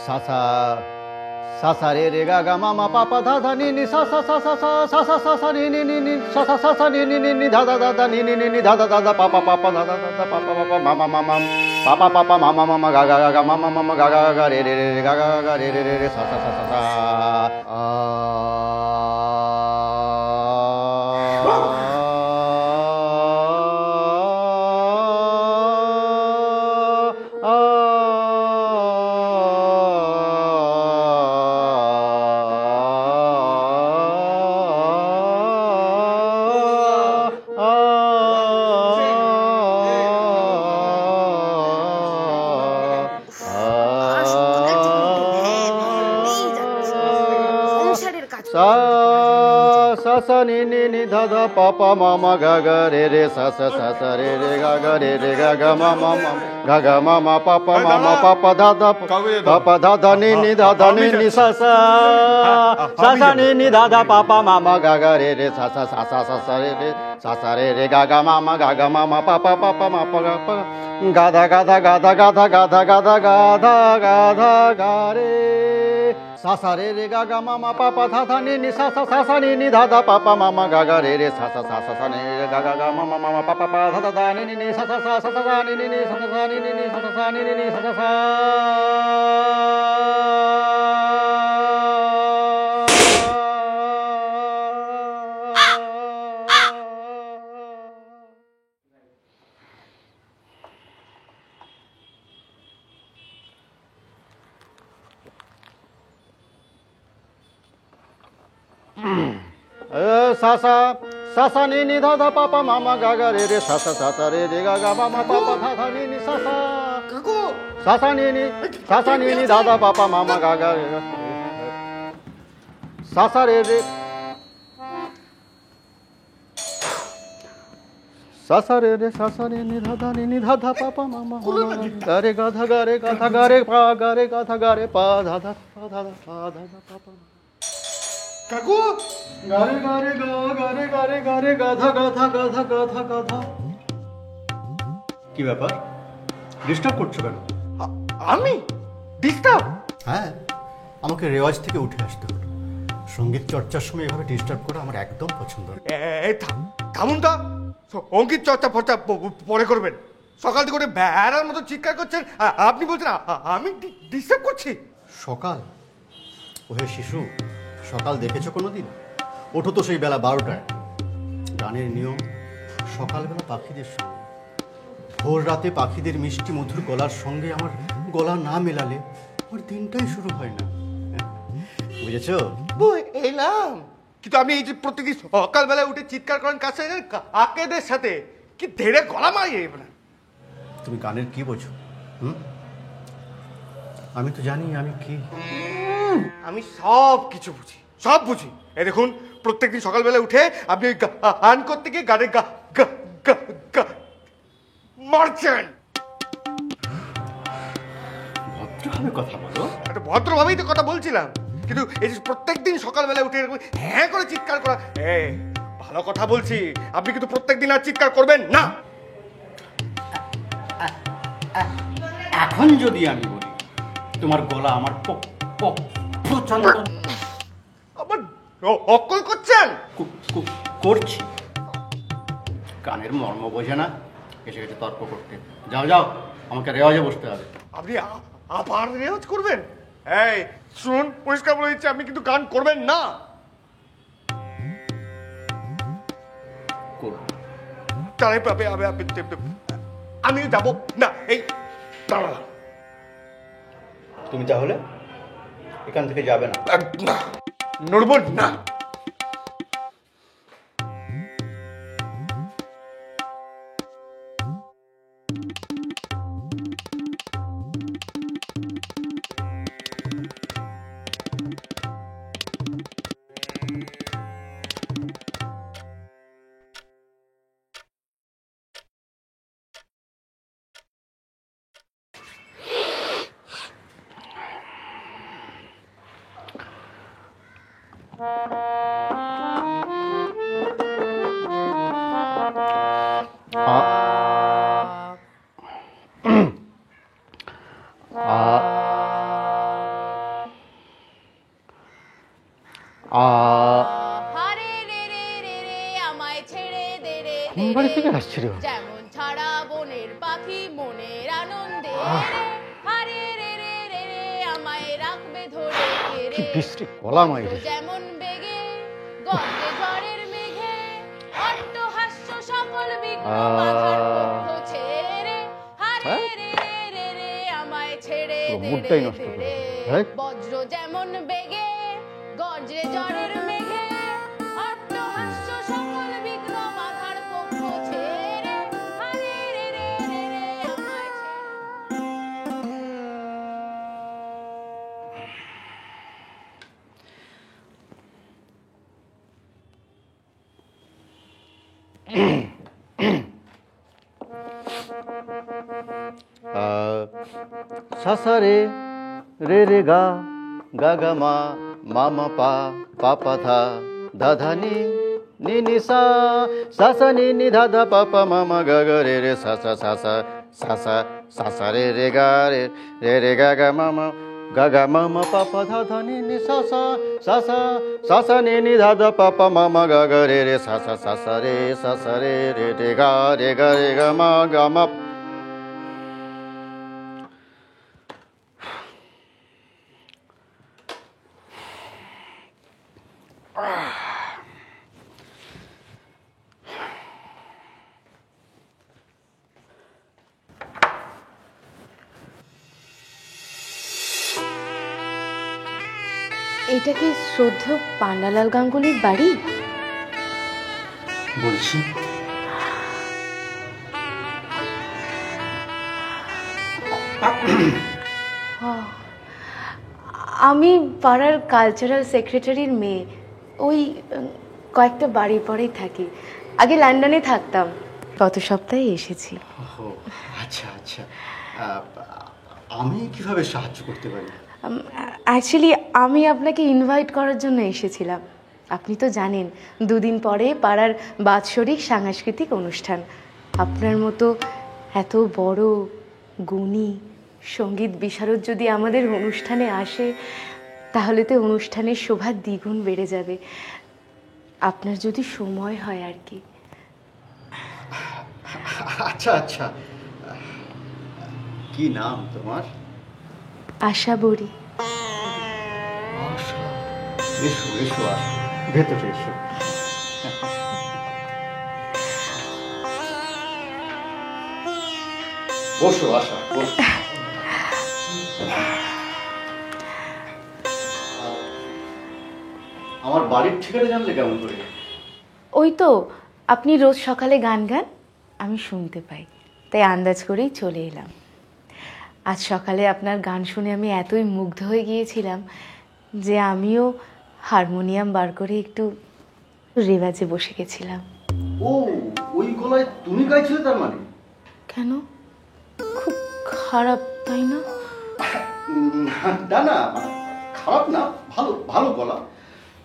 সা সা সা সা রে রে গা গা মা মা পা পা ধা ধা নি নি সা সা সা সা সা সা সা সা সা নি নি নি নি সা সা সা সা নি নি নি নি ধা ধা ধা ধা নি নি নি নি ধা ধা ধা ধা পা পা পা পা ধা ধা ধা ধা পা পা পা পা মা মা মা মা পা পা পা পা মা মা মা মা গা গা গা গা মা মা মা মা গা গা গা রে রে রে রে গা গা গা রে রে রে রে সা সা সা সা সা sa sa ni ni ni dha dha pa pa ma ma ga ga re re sa sa sa sa re re ga ga re re ga ga ma ma ma ga ga ma ma pa pa ma ma pa pa dha dha pa pa dha dha ni ni dha dha ni ni sa sa sa sa ni ni dha dha pa pa ma ma ga ga re re sa sa sa sa sa sa re re sa sa re re ga ga ma ma pa pa ma pa ga pa ga dha ga dha ga dha ga dha ga dha ga dha ga dha ga dha ga re sa sa re re ga ga ma ma pa pa tha tha ni ni sa sa sa sa ni ni dha dha pa pa ma ma ga ga re re sa sa sa sa sa ni ga ga ga ma ma ma pa pa pa tha tha tha ni ni ni sa sa sa sa sa ni ni ni sa sa sa ni ni ni sa sa sa ni ni ni sa sa sa sa sa sa sa ni ni dha dha pa pa ma ma ga ga re re sa sa sa sa re re ga ga ma ma pa pa tha tha ni ni sa sa কাকু sa sa ni ni dha dha pa pa ma ma ga ga re re sa sa re re sa sa re re sa sa re ni dha dha pa pa ma ma ga re ga dha ga re ga dha ga re pa ga re ga dha ga re pa dha dha pa dha dha pa dha dha pa pa কাকু গারে গারে গা গারে গারে গারে গাধা গাধা গাধা গাধা গাধা কি ব্যাপার ডিস্টার্ব করছো কেন? আমি ডিস্টার্ব? হ্যাঁ, আমাকে রেওয়াজ থেকে উঠে আসতে হলো। সঙ্গীত চর্চার সময় এভাবে ডিস্টার্ব করা আমার একদম পছন্দ না। এই থামুন তা, অঙ্কিত চর্চা ফর্চা পরে করবেন। সকাল থেকে করে ভ্যাড়ার মতো চিৎকার করছেন, আপনি বলছেন আমি ডিস্টার্ব করছি? সকাল? ওহে শিশু, সকাল দেখেছো কোনোদিন? ওঠো তো সেই বেলা 12টায়। গানের নিয়ম সকালবেলা পাখিদের সঙ্গে, ভোর রাতে পাখিদের মিষ্টি মধুর গলার সঙ্গে আমার গলা না মেলালে আমার দিনটাই শুরু হয় না। বুঝেছো? এলাম, কিন্তু আমি এই যে প্রত্যেকদিন সকালবেলায় উঠে চিৎকার করেন কাছে কাকেদের সাথে, কি ধেড়ে গলা মারিয়ে না। তুমি গানের কি বোঝো? আমি তো জানি আমি কি। আমি সব কিছু বুঝি, সব বুঝি। এই দেখুন, প্রত্যেকদিন সকালবেলা উঠে আপনি ওই গান করতে গিয়ে গানে মারছেন। ভদ্রভাবে কথা বলো। একটা ভদ্রভাবেই তো কথা বলছিলাম, কিন্তু এই যে প্রত্যেকদিন সকালবেলা উঠে এরকম হ্যাঁ করে চিৎকার করা, ভালো কথা বলছি। আপনি কিন্তু প্রত্যেকদিন আর চিৎকার করবেন না। এখন যদি আমি বলি তোমার গলা আমার প্রচন্ড আবার অক্কল করছেন? করছি। গানের মর্ম বোঝে না, এসে গেছে তর্ক করতে। যাও যাও, আমাকে রেওয়াজে বসতে হবে। আপনি আবার রেওয়াজ করবেন? এই শুনুন, পরিষ্কার বলে দিচ্ছি, আপনি কিন্তু গান করবেন না। তাহলে আমি যাবো না। এই তুমি তাহলে এখান থেকে যাবে না? নড়ব না। কোন বাড়ি থেকে আসছে রে? যেমন ছাড়া বনের পাখি মনের আনন্দে হারে রে রে রে রে আমায় রাখবে ধরে কে কি রে বিশ্রী কলা মাইরে। যেমন বেগে গর্জে ঝড়ের মেঘে অট্টহাস্য সকল বিঘ্ন বাধার পক্ষ ছেড়ে হারে রে রে রে রে আমায় ছেড়ে দে মুডটাই রে নষ্ট করে দে দিল। রে। বজ্র যেমন বেগে গর্জে ঝড়ের মেঘে অট্টহাস্য সকল বিঘ্ন বাধার পক্ষ ছেড়ে হারে রে রে রে রে আমায় ছেড়ে। সাসা রে রে রে গা গা গা মা মা মা পা পা পা ধা ধা ধা নি নি নি সা সা সা নি নি ধা ধা পা পা মা মা গা গা রে রে সা সা সা সা সা সা সা সা রে রে গা রে রে রে গা গা মা মা গা গা মা মা পা পা ধা ধা নি নি সা সা সা সা সা সা নি নি ধা ধা পা পা মা মা গা গা রে রে সা সা সা রে রে রে গা রে গা মা গা মা। এটা কি শ্রদ্ধেয় পান্নালাল গাঙ্গুলির বাড়ি? বলছি আমি পাড়ার কালচারাল সেক্রেটারির মেয়ে। ওই কয়েকটা বাড়ি পরেই থাকি। আগে লন্ডনে থাকতাম, গত সপ্তাহে এসেছি। ও আচ্ছা আচ্ছা, আমি কিভাবে সাহায্য করতে পারি? অ্যাকচুয়ালি আমি আপনাকে ইনভাইট করার জন্য এসেছিলাম। আপনি তো জানেন দুদিন পরে পাড়ার বাৎসরিক সাংস্কৃতিক অনুষ্ঠান। আপনার মতো এত বড় গুণী সঙ্গীত বিশারদ যদি আমাদের অনুষ্ঠানে আসে তাহলে তো অনুষ্ঠানের শোভা দ্বিগুণ বেড়ে যাবে। আপনার যদি সময় হয় আর কি। আচ্ছা আচ্ছা, কি নাম তোমার? আশা বড়ি। এসো এসো, আসো ভেতরে এসো। বসো আশা, বসো। আমার বাড়ির ঠিকানা জানলে কেমন করে? ওই তো আপনি রোজ সকালে গান গান, আমি শুনতে পাই, তাই আন্দাজ করেই চলে এলাম। আজ সকালে আপনার গান শুনে আমি এতই মুগ্ধ হয়ে গিয়েছিলাম যে আমিও হারমোনিয়াম বার করে একটু রেওয়াজে বসে গেছিলাম। ও, ওই গলায় তুমি গাইছিলে তার মানে? কেন, খুব খারাপ তাই না? না না, খারাপ না, ভালো ভালো গলা।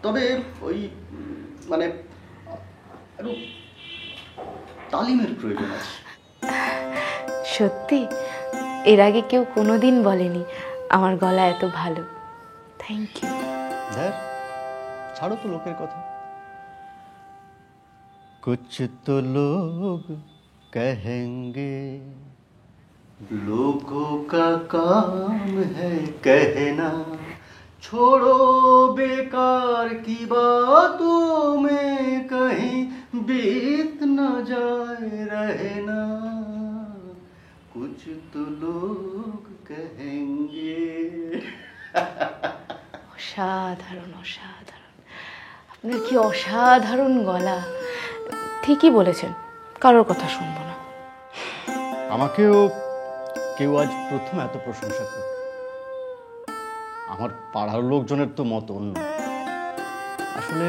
তবে ওই মানে একটু তালিমের প্রয়োজন আছে। সত্যি? এর আগে কেউ কোনোদিন বলেনি আমার গলা এত ভালো। Thank you. দেখ, ছাড়ো তো লোকের কথা। कुछ तो लोग कहेंगे, लोगों का काम है कहना, छोड़ो बेकार की बातों में कहीं बीत न जाए रहना, कुछ तो लोग कहेंगे। অসাধারণ অসাধারণ, আপনার কি অসাধারণ গলা। ঠিকই বলেছেন, কারোর কথা শুনবো না। আমাকেও কেউ আজ প্রথম এত প্রশংসা করল। আমার পাড়ার লোকজনের তো মত অন্য। আসলে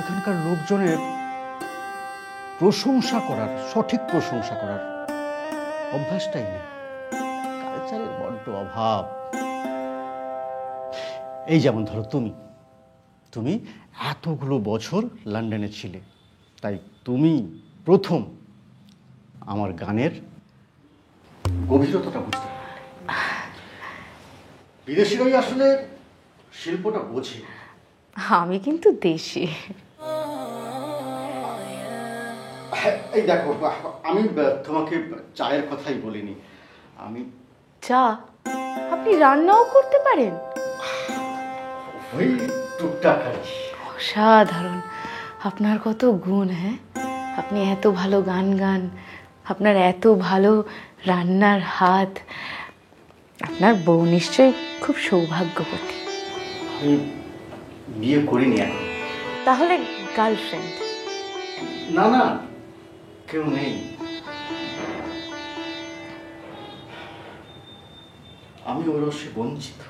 এখানকার লোকজনের প্রশংসা করার, সঠিক প্রশংসা করার অভ্যাসটাই নেই। কালচারের বড্ড অভাব। এই যেমন ধরো তুমি এতগুলো বছর লন্ডনে ছিলে, তাই তুমি প্রথম আমার গানের গভীরতাটা বুঝতে পারলে। বিদেশিরাই আসলে শিল্পটা বোঝে। আমি কিন্তু দেশি। এই দেখো, আমি তোমাকে চায়ের কথাই বলিনি। আমি চা? আপনি রান্নাও করতে পারেন? ওই টুকটাক আর কি। অসাধারণ, আপনার কত গুণ! হ্যাঁ, আপনি এত ভালো গান গান, আপনার এত ভালো রান্নার হাত, আপনার বউ নিশ্চয়ই খুব সৌভাগ্যবতী। আমি বিয়ে করিনি এখন। তাহলে গার্লফ্রেন্ড? না না, কেউ নেই। আমি ওর রসে বঞ্চিত।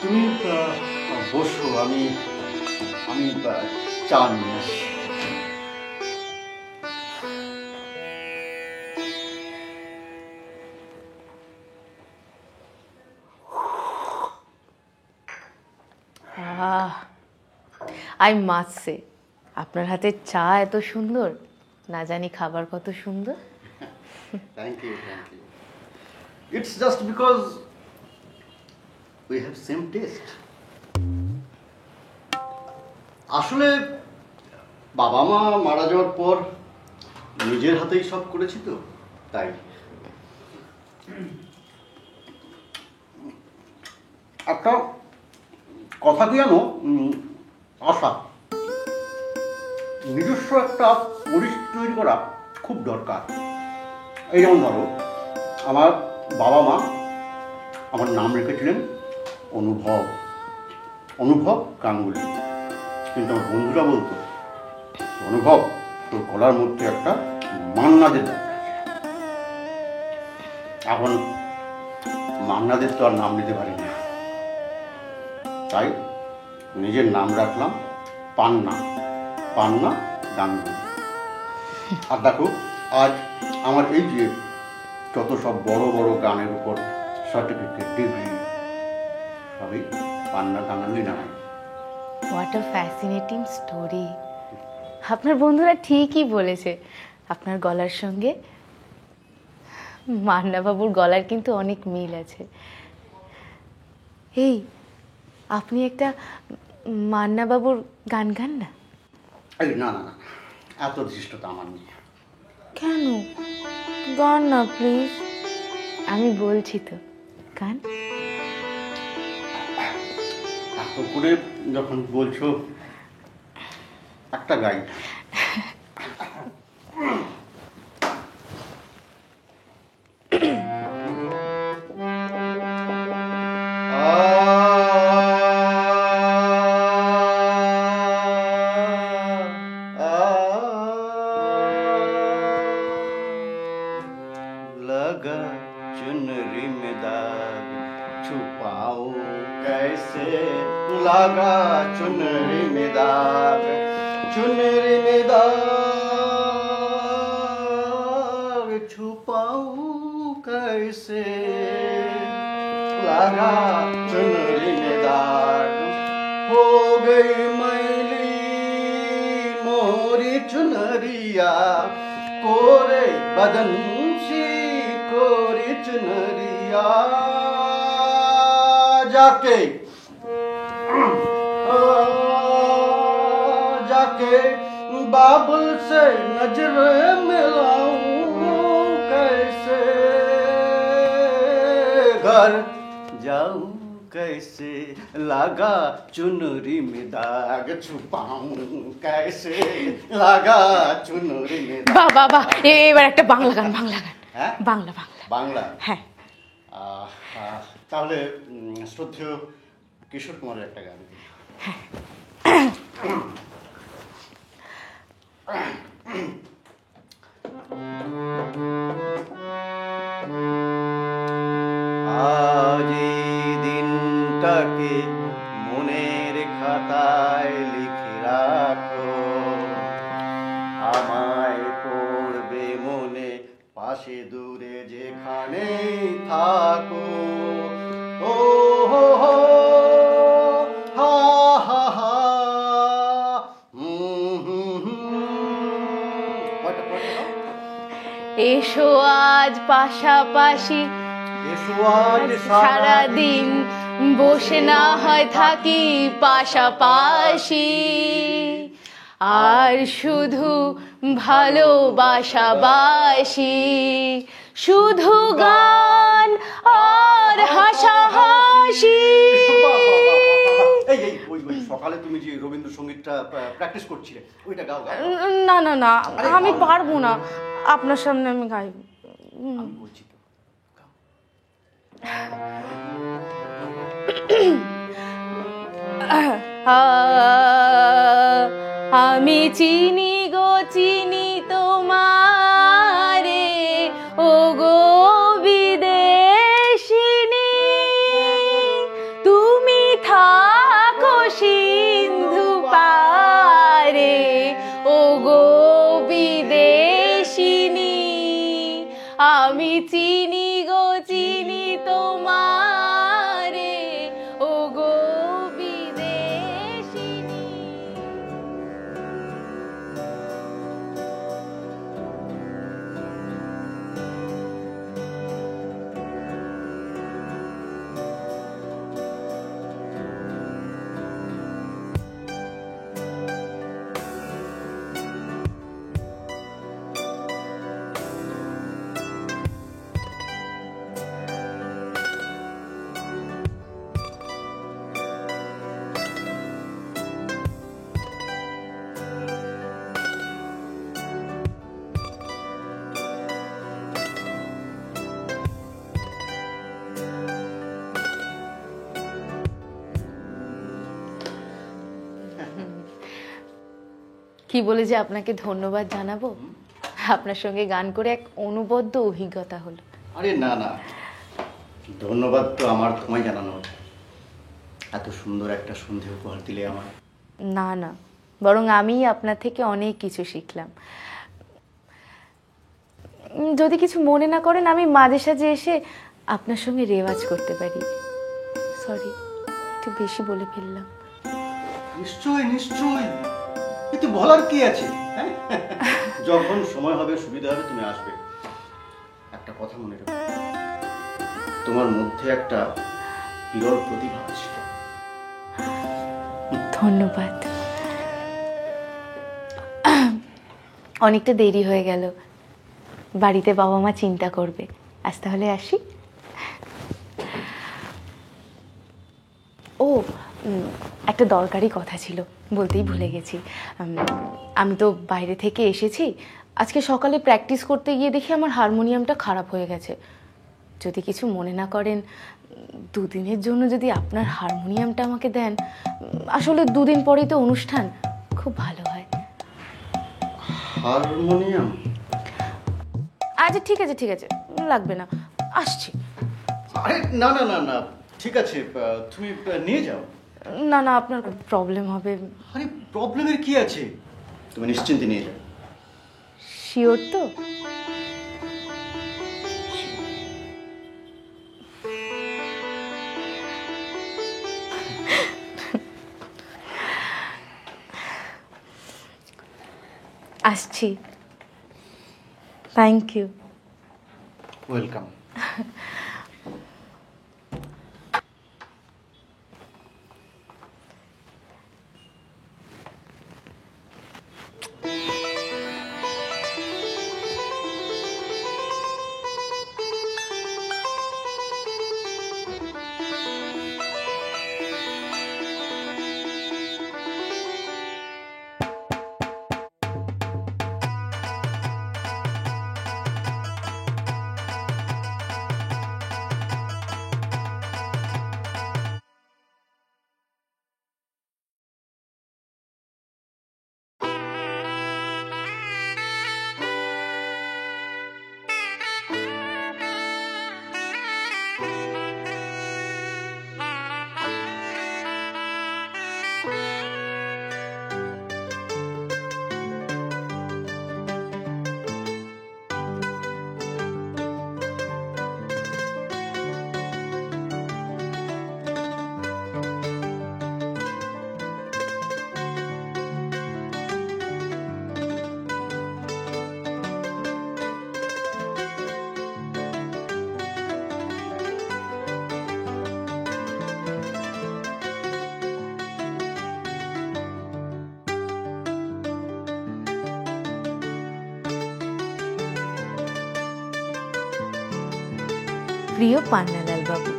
তুমি বসো, আমি চা নিয়ে আসি। আই মাস্ট সে, আপনার হাতের চা এত সুন্দর, না জানি খাবার কত সুন্দর। Thank you, thank you. It's just because we have same taste. আসলে বাবা মা মারা যাওয়ার পর নিজের হাতেই সব করেছি তো, তাই। একটা কথা কি জানো, আশা, নিজস্ব একটা পরিস্থিতি তৈরি করা খুব দরকার। এই যেমন ধরো, আমার বাবা মা আমার নাম রেখেছিলেন অনুভব, অনুভব গাঙ্গুলি। কিন্তু আমার বন্ধুরা বলতো, অনুভব তোর গলার মধ্যে একটা মান্নাদের দরকার। এখন মান্নাদের তো আর নাম নিতে পারি না, তাই নিজের নাম রাখলাম পান্না, পান্না গাঙ্গুলি। আর দেখো, আজ আমার এই যে যত সব বড় বড় গানের উপর সার্টিফিকেট, ডিগ্রি, সবই পান্না গাঙ্গুলি নামে। What a fascinating story! আপনার বন্ধুরা ঠিকই বলেছে, আপনার গলার সঙ্গে মান্নাবাবুর গলার কিন্তু অনেক মিল আছে। এই, আপনি একটা মান্নাবাবুর গান গান না? এই না না না, এত ধৃষ্টতা আমার নেই। কেন? গান না প্লিজ, আমি বলছি তো, গান। এত করে যখন বলছো, একটা গাই। लगा चुनरी में दाग छुपाओ कैसे, लगा चुनरी में दाग, चुनरी में दाग छुपाओ कैसे, लगा चुनरी में दाग। हो गई मैली मोरी चुनरिया, कोरे बदन सी कोरी चुनरिया, जाके जाके बाबुल से नजर मिलाऊं कैसे, घर जाऊं कैसे, लगा चुनरी में दाग छुपाऊं कैसे, लगा चुनरी में दाग। বাহ বাহ বাহ, এবার একটা বাংলা গান, বাংলা গান। হ্যাঁ, বাংলা বাংলা বাংলা। হ্যাঁ। তাহলে শ্রদ্ধেয় কিশোর কুমারের একটা গান। আজ এই দিনটাকে মনের খাতায় লিখে রাখো, আমায় পড়বে মনে পাশে দূরে যেখানে থাকো। ও হো হো হা হা হা, এসো আজ পাশাপাশি এসো আজ সারাদিন বসে না হয় থাকি পাশাপাশি, আর শুধু ভালোবাসাবাসি, শুধু গান আর হাসাহাসি। এই এই ওই ওই সকালে তুমি যে রবীন্দ্রসঙ্গীতটা প্র্যাকটিস করছিলে ওইটা গাও গাও। না না না, আমি পারবো না, আপনার সামনে আমি গাইব। আমি বলছি তো গাও। আমি চিনি গো চিনি তোমারে, ও গো বিদেশিনী, তুমি থাকো সিন্ধু পারে, ও গো বিদেশিনী। আমি চিনি গো চিনি তোমারে, ও গো বিদেশিনী। কি বলে যে আপনাকে ধন্যবাদ জানাবো, আপনার সঙ্গে গান করে এক অনুবদ্ধ অভিজ্ঞতা হলো। আরে না না, ধন্যবাদ তো আমার তোমায় জানানো উচিত। এত সুন্দর একটা সন্ধে উপহার দিলে আমার। না না, বরং আমি আপনার থেকে অনেক কিছু শিখলাম। যদি কিছু মনে না করেন, আমি মাঝে সাঝে এসে আপনার সঙ্গে রেওয়াজ করতে পারি। সরি, একটু বেশি বলে ফেললাম। নিশ্চয় নিশ্চয়, কিন্তু বলার কি আছে, হ্যাঁ? যখন সময় হবে সুবিধা হবে তুমি আসবে। একটা কথা মনে রাখো, তোমার মধ্যে একটা বিরল প্রতিভা আছে। ধন্যবাদ। অনেকটা দেরি হয়ে গেল, বাড়িতে বাবা মা চিন্তা করবে। আজ তাহলে আসি। ও, একটা দরকারি কথা ছিল, বলতেই ভুলে গেছি। আমি তো বাইরে থেকে এসেছি, আজকে সকালে প্র্যাকটিস করতে গিয়ে দেখি আমার হারমোনিয়ামটা খারাপ হয়ে গেছে। যদি কিছু মনে না করেন, দুদিনের জন্য যদি আপনার হারমোনিয়ামটা আমাকে দেন। আসলে দুদিন পরেই তো অনুষ্ঠান, খুব ভালো হয়। হারমোনিয়াম? আচ্ছা ঠিক আছে ঠিক আছে, লাগবে না, আসছি। আরে না না না না, ঠিক আছে, তুমি নিয়ে যাও। না না, আপনার প্রবলেম হবে। আরে প্রবলেমের কি আছে, তুমি নিশ্চিন্তে নিয়ে যাও। শিওর তো? আসছি। Thank you. ওয়েলকাম। প্রিয় পান্নালাল বাবু।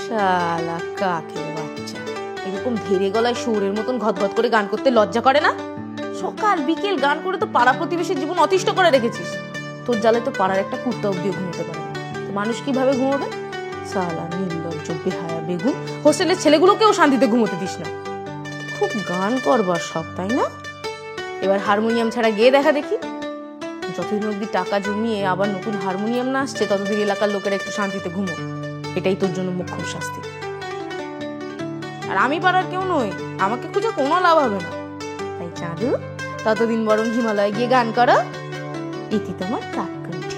শালা কাকের বাচ্চা, এরকম ধীরে গলায় সুরের মতন ঘটঘট করে গান করতে লজ্জা করে না? সকাল বিকেল গান করে তো পাড়া প্রতিবেশীর জীবন অতিষ্ঠ করে রেখেছিস। তোর জালে তো পাড়ার একটা কুত্তা অব্দিও ঘুমোতে পারে না। তো মানুষ কিভাবে ঘুমোবে? শালা নির্লজ্জ বেহায়া বেগুন, হোস্টেলের ছেলেগুলোকেও শান্তিতে ঘুমোতে দিস না। খুব গান করবার শখ, তাই না? এবার হারমোনিয়াম ছাড়া গিয়ে দেখা দেখি। যতদিন অব্দি টাকা জমিয়ে আবার নতুন হারমোনিয়াম না আসছে, ততদিন এলাকার লোকেরা একটু শান্তিতে ঘুমো। এটাই তোর জন্য মুখ্য শাস্তি। আর আমি পাড়ার কেউ নই, আমাকে খুঁজে কোনো লাভ হবে না। তাই চাঁদু, ততদিন বরং হিমালয়ে গিয়ে গান করো। ইতি তোমার কাককণ্ঠী।